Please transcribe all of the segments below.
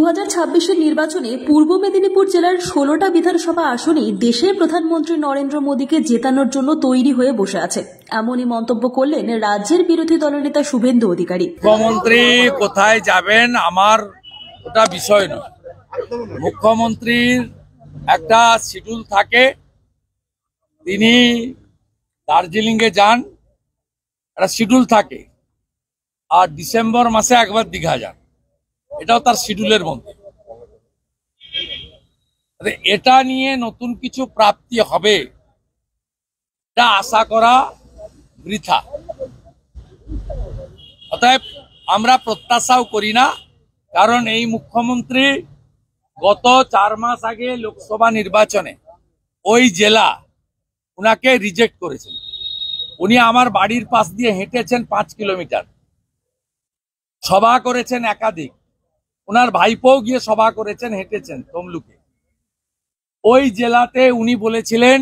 2026-এর নির্বাচনে পূর্ব মেদিনীপুর জেলার 16টা বিধানসভা আসনেই দেশের প্রধানমন্ত্রী নরেন্দ্র মোদীকে জেতানোর জন্য তৈরি হয়ে বসে আছে, এমনই মন্তব্য করলেন রাজ্যের বিরোধী দলনেতা শুভেন্দু অধিকারী। মুখ্যমন্ত্রী কোথায় যাবেন আমার ওটা বিষয় নয়। মুখ্যমন্ত্রীর একটা শিডিউল থাকে, তিনি দার্জিলিংয়ে যান, একটা শিডিউল থাকে, আর ডিসেম্বর মাসে একবার দীঘা যান, এটাও তার শিডিউলের মধ্যে। এটা নিয়ে নতুন কিছু প্রাপ্তি হবে এটা আশা করা বৃথা। অতএব আমরা প্রত্যাশাও করি না, কারণ এই মুখ্যমন্ত্রী গত 4 মাস আগে লোকসভা নির্বাচনে ওই জেলা উনাকে রিজেক্ট করেছেন। উনি আমার বাড়ির পাশ দিয়ে হেঁটেছেন 5 কিলোমিটার, সভা করেছেন একাধিক, ওনার ভাইপোও গিয়ে সভা করেছেন, হেঁটেছেন তমলুকে। ওই জেলাতে উনি বলেছিলেন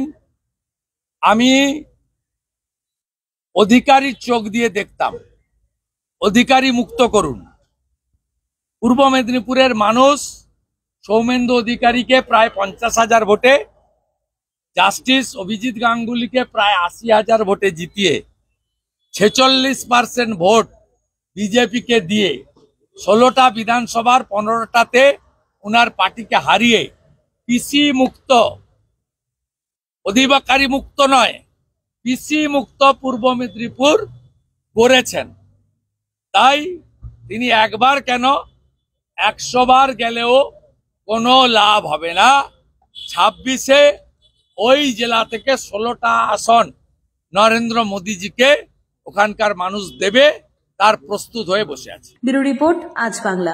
আমি অধিকারীর চোখ দিয়ে দেখতাম, অধিকারী মুক্ত করুন। পূর্ব মেদিনীপুরের মানুষ সৌমেন্দু অধিকারীকে প্রায় 50,000 ভোটে, জাস্টিস অভিজিৎ গাঙ্গুলিকে প্রায় 80,000 ভোটে জিতিয়ে 46% ভোট বিজেপিকে দিয়ে 16টা বিধানসভার 15টাতে উনার পার্টিকে হারিয়ে পিসি মুক্ত, অধিকারী মুক্ত নয়, পিসি মুক্ত পূর্ব মেদিনীপুর করেছেন। তাই তিনি একবার কেন 100 বার গেলেও কোনো লাভ হবে না। 26-এ ওই জেলা থেকে 16টা আসন নরেন্দ্র মোদীজিকে ওখানকার মানুষ দেবে, তার প্রস্তুত হয়ে বসে আছে। ব্যুরো রিপোর্ট, আজ বাংলা।